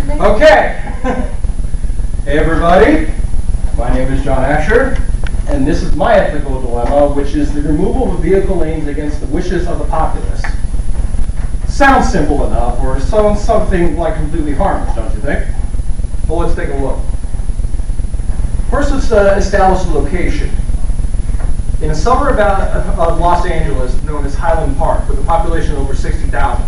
Okay. Hey everybody, my name is John Asher, and this is my ethical dilemma, which is the removal of vehicle lanes against the wishes of the populace. Sounds simple enough, or sounds something like completely harmless, don't you think? Well, let's take a look. First, let's establish the location. In a suburb of Los Angeles known as Highland Park, with a population of over 60,000.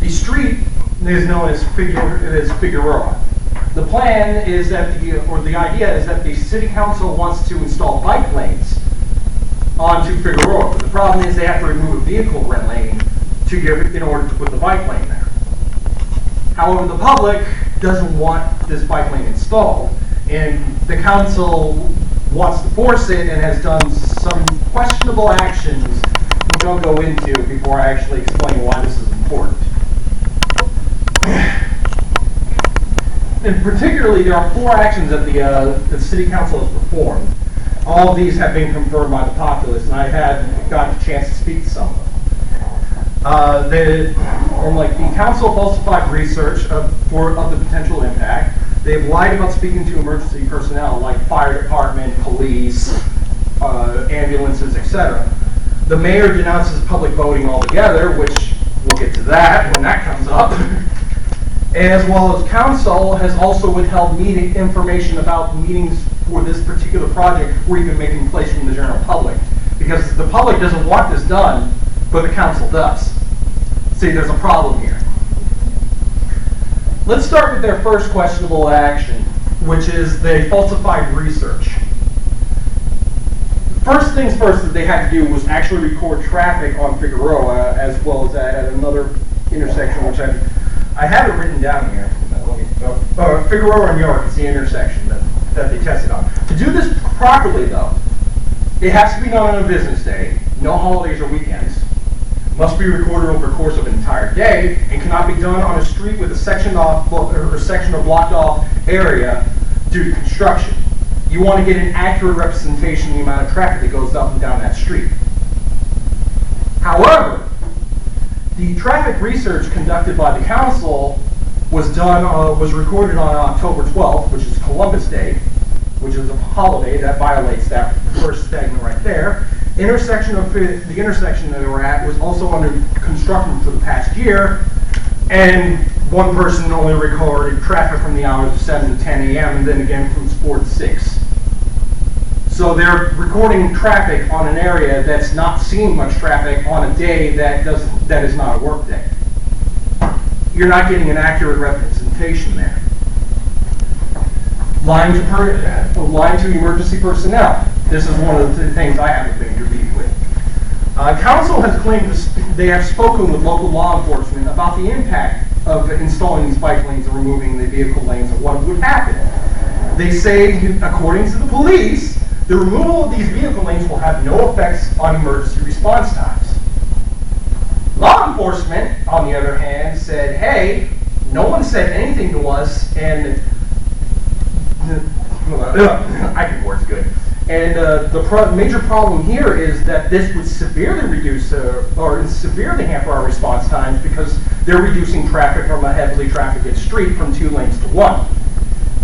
The street is known as Figueroa. The plan is that the idea is that the city council wants to install bike lanes onto Figueroa. But the problem is they have to remove a vehicle lane in order to put the bike lane there. However, the public doesn't want this bike lane installed, and the council wants to force it and has done some questionable actions, which I'll go into before I actually explain why this is important. And particularly, there are 4 actions that the city council has performed. All of these have been confirmed by the populace, and I had got the chance to speak to some of them. The council falsified research of the potential impact. They've lied about speaking to emergency personnel like fire department, police, ambulances, etc. The mayor denounces public voting altogether, which we'll get to that when that comes up. As well as council has also withheld information about meetings for this particular project or even making place from the general public. Because the public doesn't want this done, but the council does. See, there's a problem here. Let's start with their first questionable action, which is they falsified research. First things first that they had to do was actually record traffic on Figueroa as well as at another intersection, which I have it written down here. Figueroa and York is the intersection that they tested on. To do this properly, though, it has to be done on a business day, no holidays or weekends, must be recorded over the course of an entire day, and cannot be done on a street with a section or blocked off area due to construction. You want to get an accurate representation of the amount of traffic that goes up and down that street. However, the traffic research conducted by the council was recorded on October 12th, which is Columbus Day, which is a holiday that violates that first segment right there. The intersection that they were at was also under construction for the past year, and one person only recorded traffic from the hours of 7 to 10 a.m. and then again from 4 to 6. So they're recording traffic on an area that's not seeing much traffic on a day that is not a work day. You're not getting an accurate representation there. Lying to emergency personnel. This is one of the things I have a major beef with. Council has claimed they have spoken with local law enforcement about the impact of installing these bike lanes and removing the vehicle lanes and what would happen. They say, according to the police, the removal of these vehicle lanes will have no effects on emergency response times. Law enforcement, on the other hand, said, hey, no one said anything to us, and I think words good. And the major problem here is that this would severely reduce or severely hamper our response times because they're reducing traffic from a heavily trafficked street from 2 lanes to 1.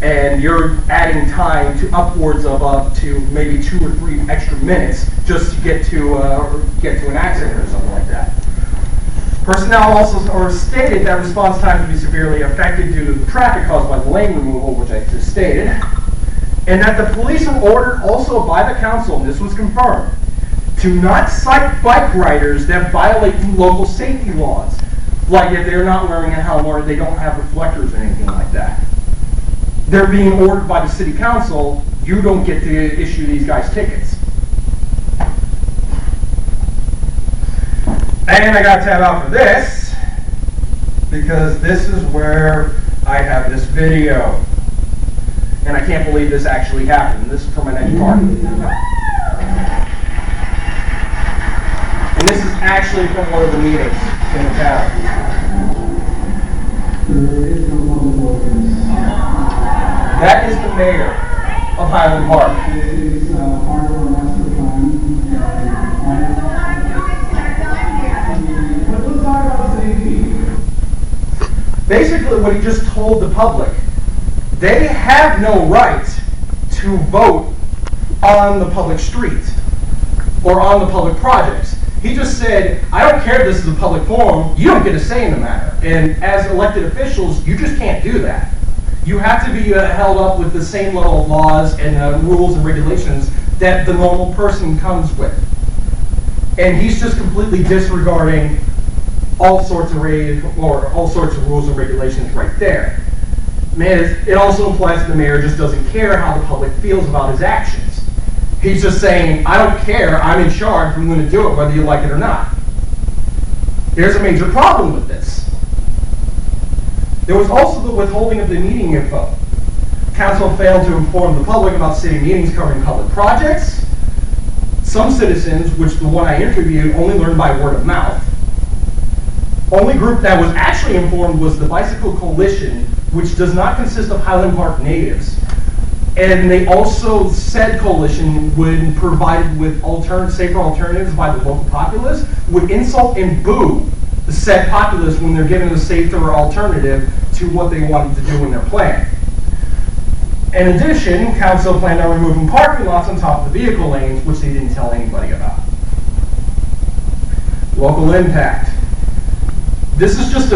And you're adding time to upwards of up to maybe 2 or 3 extra minutes just to get to an accident or something like that. Personnel also stated that response time would be severely affected due to the traffic caused by the lane removal, which I just stated, and that the police were ordered also by the council, and this was confirmed, to not cite bike riders that violate local safety laws, like if they're not wearing a helmet or they don't have reflectors or anything like that. They're being ordered by the city council. You don't get to issue these guys tickets. And I got to tab out for this, because this is where I have this video. And I can't believe this actually happened. This is from my next party. And this is actually from one of the meetings in the town. That is the mayor of Highland Park. Basically, what he just told the public, they have no right to vote on the public street or on the public projects. He just said, I don't care if this is a public forum, you don't get a say in the matter. And as elected officials, you just can't do that. You have to be held up with the same level of laws and rules and regulations that the normal person comes with. And he's just completely disregarding all sorts of rules and regulations right there. Man, it also implies that the mayor just doesn't care how the public feels about his actions. He's just saying, I don't care, I'm in charge, I'm going to do it whether you like it or not. There's a major problem with this. There was also the withholding of the meeting info. Council failed to inform the public about city meetings covering public projects. Some citizens, which the one I interviewed, only learned by word of mouth. Only group that was actually informed was the Bicycle Coalition, which does not consist of Highland Park natives. And they also said coalition, when provided with safer alternatives by the local populace, would insult and boo the said populace when they're given a safer alternative to what they wanted to do in their plan. In addition, council planned on removing parking lots on top of the vehicle lanes, which they didn't tell anybody about. Local impact. This is just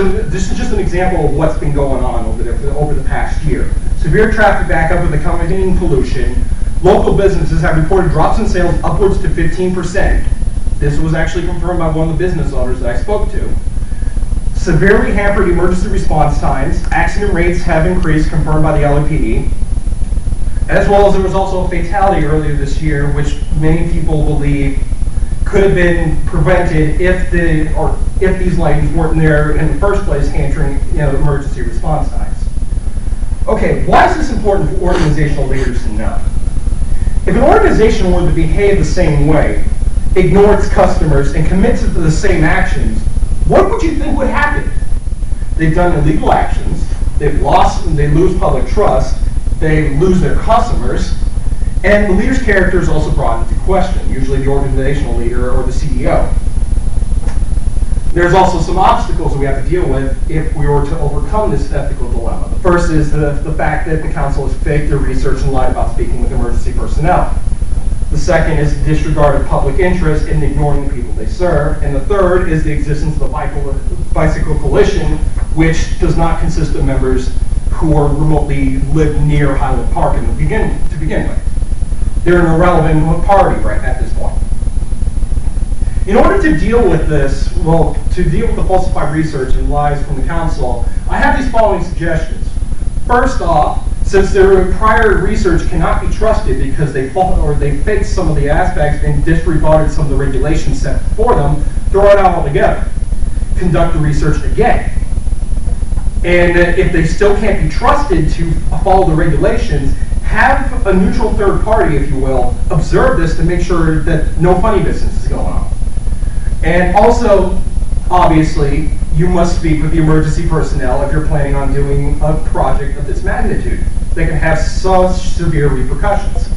an example of what's been going on over the past year. Severe traffic backup with accompanying pollution. Local businesses have reported drops in sales upwards to 15%. This was actually confirmed by one of the business owners that I spoke to. Severely hampered emergency response times. Accident rates have increased, confirmed by the LAPD. As well as there was also a fatality earlier this year, which many people believe could have been prevented if these lights weren't there in the first place, hampering emergency response times. Okay, why is this important for organizational leaders to know? If an organization were to behave the same way, ignore its customers, and commit to the same actions, what would you think would happen? They've done illegal actions, they lose public trust, they lose their customers, and the leader's character is also brought into question, usually the organizational leader or the CEO. There's also some obstacles that we have to deal with if we were to overcome this ethical dilemma. The first is the fact that the council has faked their research and lied about speaking with emergency personnel. The second is the disregard of public interest in ignoring the people they serve. And the third is the existence of the Bicycle Coalition, which does not consist of members who are remotely live near Highland Park to begin with. They're an irrelevant party right at this point. In order to deal with this, to deal with the falsified research and lies from the council, I have these following suggestions. First off, since their prior research cannot be trusted because they faked some of the aspects and disregarded some of the regulations set before them, throw it out altogether. Conduct the research again. And if they still can't be trusted to follow the regulations, have a neutral third party, if you will, observe this to make sure that no funny business is going on. And also, obviously, you must speak with the emergency personnel if you're planning on doing a project of this magnitude. They can have such severe repercussions.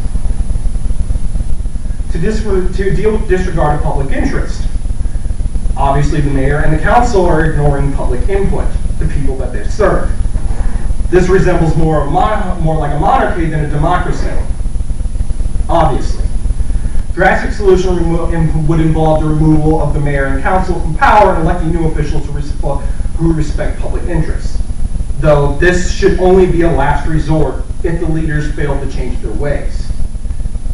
To deal with disregard of public interest, obviously the mayor and the council are ignoring public input, the people that they serve. This resembles more like a monarchy than a democracy, obviously. Drastic solution would involve the removal of the mayor and council from power and electing new officials who respect public interests. Though this should only be a last resort if the leaders fail to change their ways.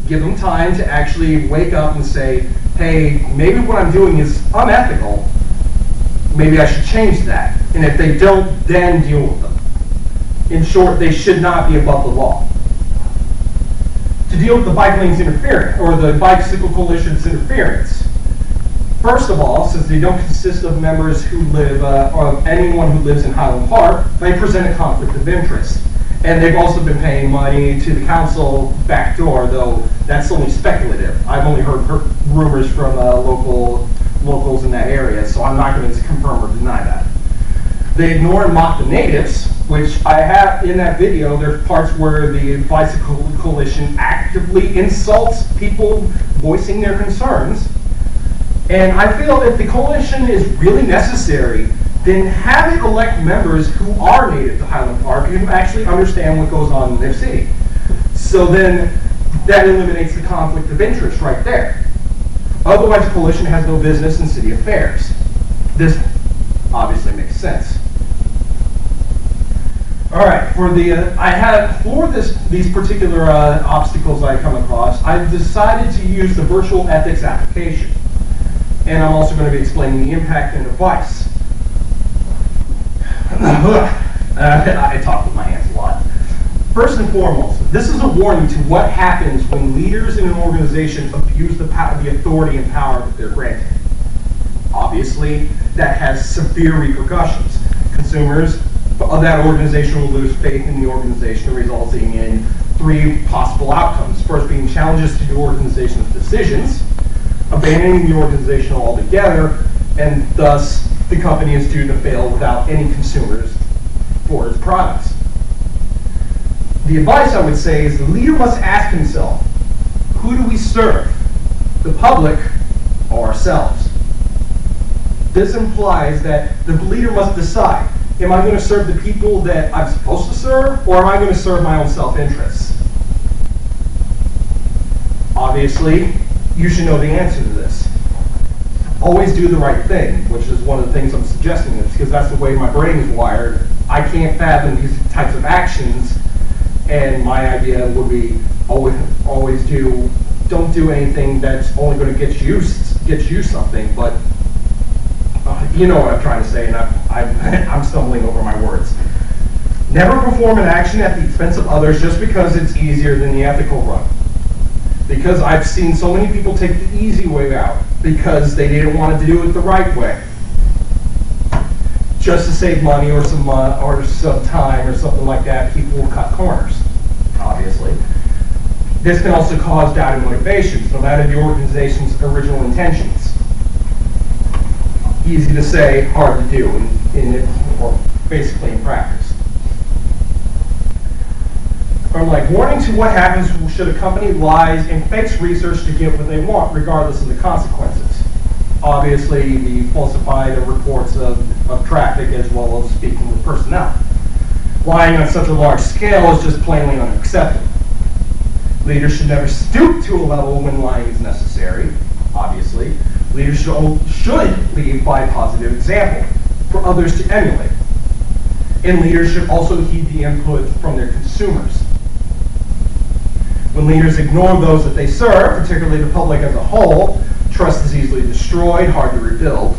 Give them time to actually wake up and say, hey, maybe what I'm doing is unethical. Maybe I should change that. And if they don't, then deal with them. In short, they should not be above the law. To deal with the bike lanes interference, or the Bicycle Coalition's interference, first of all, since they don't consist of members who live, or anyone who lives in Highland Park, they present a conflict of interest. And they've also been paying money to the council backdoor, though that's only speculative. I've only heard rumors from locals in that area, so I'm not going to confirm or deny that. They ignore and mock the natives, which I have in that video. There's parts where the Bicycle Coalition actively insults people voicing their concerns. And I feel if the coalition is really necessary, then have it elect members who are native to Highland Park and who actually understand what goes on in their city. So then that eliminates the conflict of interest right there. Otherwise, the coalition has no business in city affairs. This obviously makes sense. All right, for these particular obstacles I come across, I've decided to use the virtual ethics application. And I'm also going to be explaining the impact and advice. I talk with my hands a lot. First and foremost, this is a warning to what happens when leaders in an organization abuse the authority and power that they're granted. Obviously, that has severe repercussions. Consumers of that organization will lose faith in the organization, resulting in 3 possible outcomes. First being challenges to the organization's decisions, abandoning the organization altogether, and thus the company is doomed to fail without any consumers for its products. The advice I would say is the leader must ask himself, who do we serve? The public or ourselves? This implies that the leader must decide, am I going to serve the people that I'm supposed to serve, or am I going to serve my own self-interests? Obviously, you should know the answer to this. Always do the right thing, which is one of the things I'm suggesting, because that's the way my brain is wired. I can't fathom these types of actions, and my idea would be always don't do anything that's only going to get you something, but you know what I'm trying to say, and I'm stumbling over my words. Never perform an action at the expense of others just because it's easier than the ethical route. Because I've seen so many people take the easy way out because they didn't want to do it the right way. Just to save money or some time or something like that, people will cut corners, obviously. This can also cause doubt in motivations, no matter the organization's original intentions. Easy to say, hard to do or basically in practice. From warning to what happens should a company lies and fakes research to get what they want, regardless of the consequences. Obviously, the falsified reports of traffic as well as speaking with personnel. Lying on such a large scale is just plainly unacceptable. Leaders should never stoop to a level when lying is necessary, obviously. Leaders should lead by positive example for others to emulate. And leaders should also heed the input from their consumers. When leaders ignore those that they serve, particularly the public as a whole, trust is easily destroyed, hard to rebuild.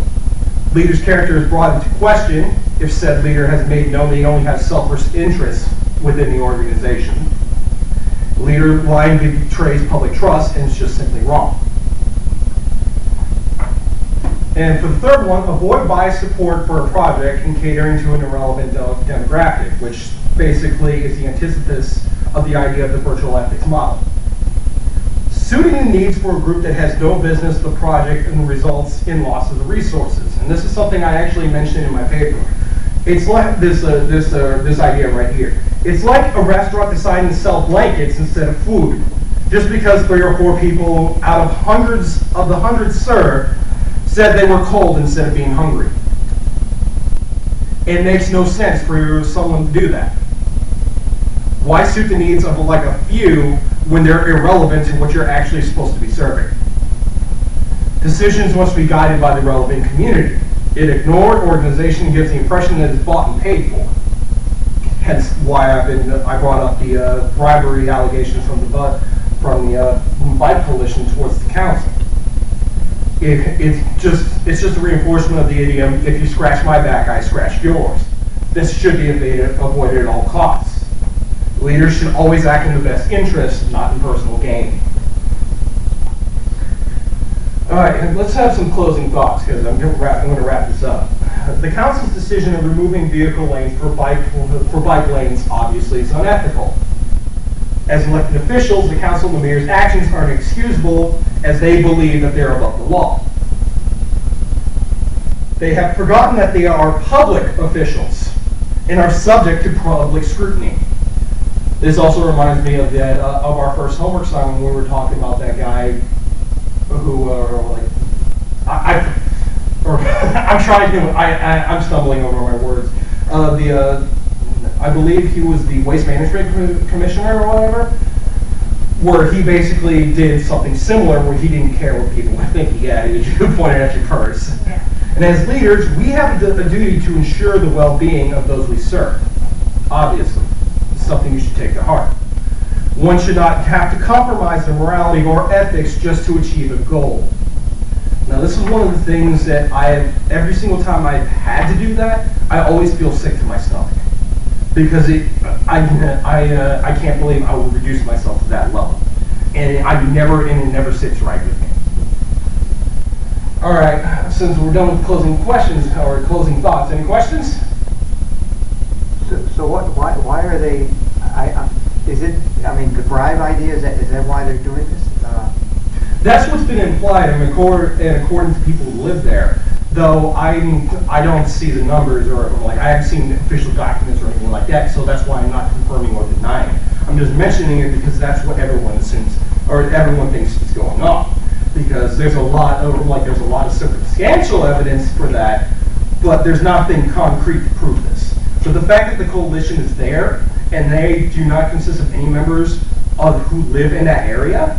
Leader's character is brought into question if said leader has made known that he only has selfish interests within the organization. Leader lying betrays public trust and is just simply wrong. And for the third one, avoid biased support for a project and catering to an irrelevant demographic, which basically is the antithesis of the idea of the virtual ethics model. Suiting the needs for a group that has no business the project and results in loss of the resources. And this is something I actually mentioned in my paper. It's like this idea right here. It's like a restaurant deciding to sell blankets instead of food, just because 3 or 4 people out of the hundreds served said they were cold instead of being hungry. It makes no sense for someone to do that. Why suit the needs of a few when they're irrelevant to what you're actually supposed to be serving? Decisions must be guided by the relevant community. An ignored organization gives the impression that it's bought and paid for. Hence why I brought up the bribery allegations from the bike coalition towards the council. It's just a reinforcement of the idiom, if you scratch my back, I scratch yours. This should be avoided at all costs. Leaders should always act in the best interest, not in personal gain. All right, and let's have some closing thoughts, because I'm going to wrap this up. The council's decision of removing vehicle lanes for bike lanes obviously is unethical. As elected officials, the council and the mayor's actions are inexcusable as they believe that they're above the law. They have forgotten that they are public officials and are subject to public scrutiny. This also reminds me of our first homework assignment when we were talking about that guy who, or I'm trying to, I'm stumbling over my words. I believe he was the Waste Management Commissioner or whatever, where he basically did something similar where he didn't care what people think he had. He just pointed at your purse. Yeah. And as leaders, we have a duty to ensure the well-being of those we serve. Obviously, it's something you should take to heart. One should not have to compromise their morality or ethics just to achieve a goal. Now, this is one of the things that every single time I've had to do that, I always feel sick to my stomach. Because I can't believe I would reduce myself to that level. And it never sits right with me. All right, since we're done with closing questions or closing thoughts, any questions? So why are they? Is it? I mean, the bribe idea, is that why they're doing this? That's what's been implied, and according to people who live there. Though I don't see the numbers or like I haven't seen official documents or anything like that, so that's why I'm not confirming or denying. I'm just mentioning it because that's what everyone assumes or everyone thinks is going on. Because there's a lot of circumstantial evidence for that, but there's nothing concrete to prove this. So the fact that the coalition is there and they do not consist of any members who live in that area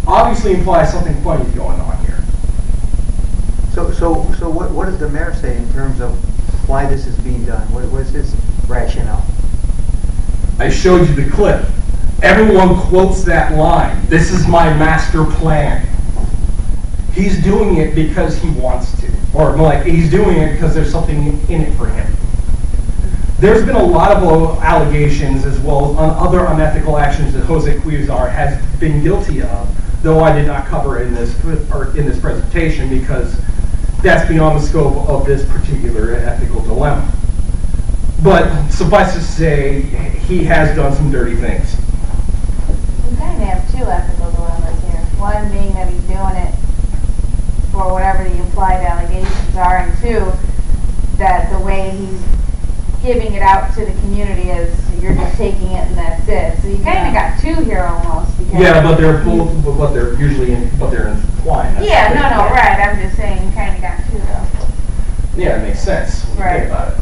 obviously implies something funny is going on here. So what does the mayor say in terms of why this is being done? What is his rationale? I showed you the clip. Everyone quotes that line. This is my master plan. He's doing it because he wants to. Or like he's doing it because there's something in it for him. There's been a lot of allegations as well as other unethical actions that Jose Cuellar has been guilty of, though I did not cover it in this presentation because that's beyond the scope of this particular ethical dilemma. But suffice to say, he has done some dirty things. We kind of have two ethical dilemmas here. One being that he's doing it for whatever the implied allegations are, and two, that the way he's giving it out to the community is you're just taking it and that's it. So you kind of got two here almost. Because yeah, but they're intertwined. Yeah, no, right. I'm just saying you kind of got two though. Yeah, it makes sense when you Right. think about it.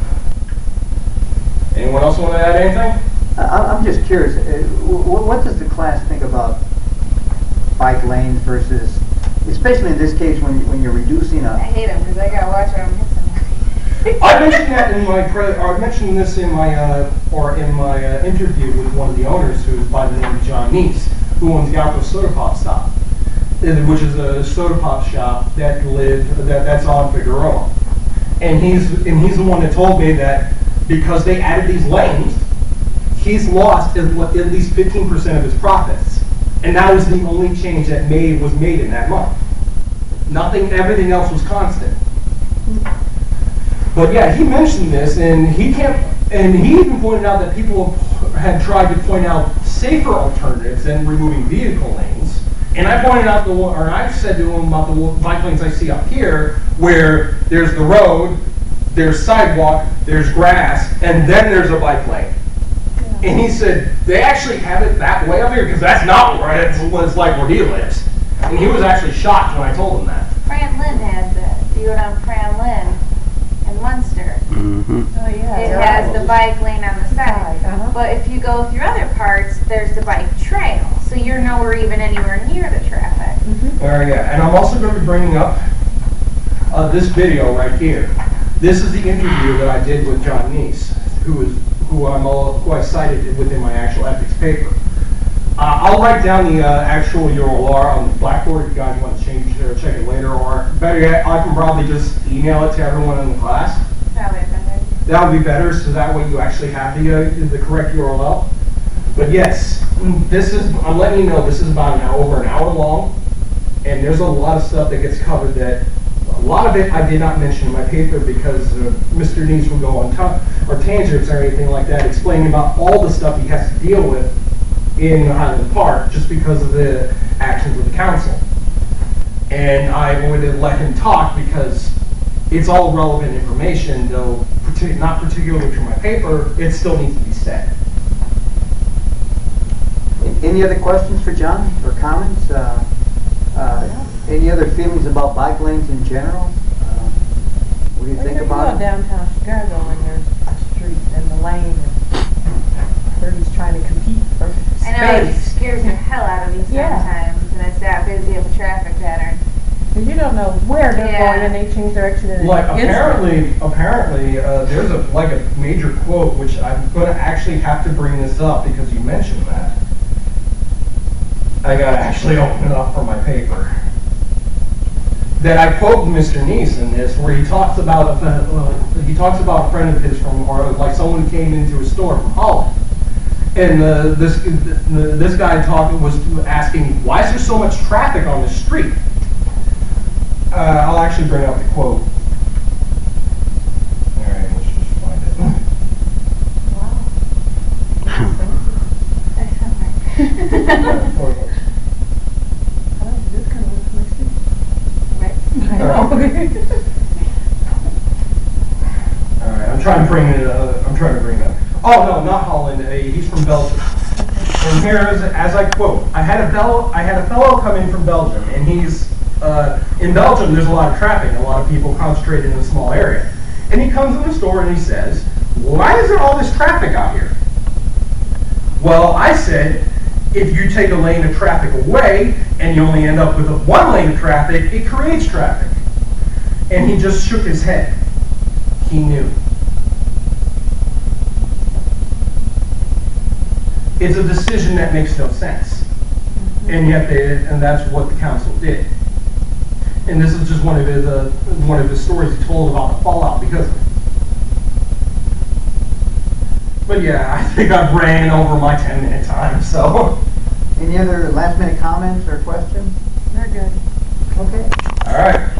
Anyone else want to add anything? I'm just curious. What does the class think about bike lanes versus, especially in this case when you're reducing I a? hate him because I gotta watch him hit somebody. I mentioned that I mentioned this in my interview with one of the owners, who is by the name of John Neese, who owns Galco Soda Pop Stop, which is a soda pop shop that's on Figueroa, and he's the one that told me that because they added these lanes, he's lost at least 15% of his profits, and that was the only change that was made in that month. Everything else was constant. But yeah, he mentioned this, and he even pointed out that people had tried to point out safer alternatives than removing vehicle lanes. And I pointed out I said to him about the bike lanes I see up here, where there's the road, there's sidewalk, there's grass, and then there's a bike lane. Yeah. And he said, they actually have it that way up here, because that's not what it's like where he lives. And he was actually shocked when I told him that. Fran Lynn has that. Do it on Fran Lynn in Munster. Mm-hmm. Oh yeah. It has the bike lane on the side. Uh-huh. But if you go through other parts, there's the bike trail. So you're nowhere even anywhere near the traffic. Mm-hmm. Yeah. And I'm also going to be bringing up this video right here. This is the interview that I did with John Neese, who I cited within my actual ethics paper. I'll write down the actual URL on the blackboard if you guys want to change it or check it later, or better yet, I can probably just email it to everyone in the class. That would be better. That would be better, so that way you actually have the correct URL. But yes, I'm letting you know, this is about over an hour long, and there's a lot of stuff that gets covered that, a lot of it I did not mention in my paper because Mr. Neese will go on tangents or anything like that, explaining about all the stuff he has to deal with in Highland Park just because of the actions of the council. And I would let him talk because it's all relevant information, though not particularly to my paper, it still needs to be said. Any other questions for John or comments? Any other feelings about bike lanes in general? What do you think about If you it? go downtown Chicago and there's a street and the lane, and they're just trying to compete for space. I know it scares the hell out of me Yeah. sometimes, and it's that busy of a traffic pattern. And you don't know where they're Yeah. going, and they change direction in Like an instant. apparently, there's a major quote, which I'm gonna actually have to bring this up because you mentioned that. I gotta actually open it up from my paper. That I quote Mr. Neese in this, where he talks about a friend of his from, or like someone came into a store from Holland, and this guy was asking, why is there so much traffic on the street? I'll actually bring up the quote. All right, let's just find it. I don't know, this kind of looks like soup. Right. I know. All right, I'm trying to bring it. Oh no, not Holland. He's from Belgium. And here is, as I quote, I had a fellow come in from Belgium, and he's in Belgium. There's a lot of traffic, and a lot of people concentrated in a small area. And he comes in the store and he says, "Why is there all this traffic out here?" Well, I said, if you take a lane of traffic away and you only end up with one lane of traffic, it creates traffic. And he just shook his head. He knew. It's a decision that makes no sense. And yet and that's what the council did. And this is just one of his stories he told about the fallout because of it. But yeah, I think I've ran over my 10-minute time, so. Any other last minute comments or questions? They're good. Okay. All right.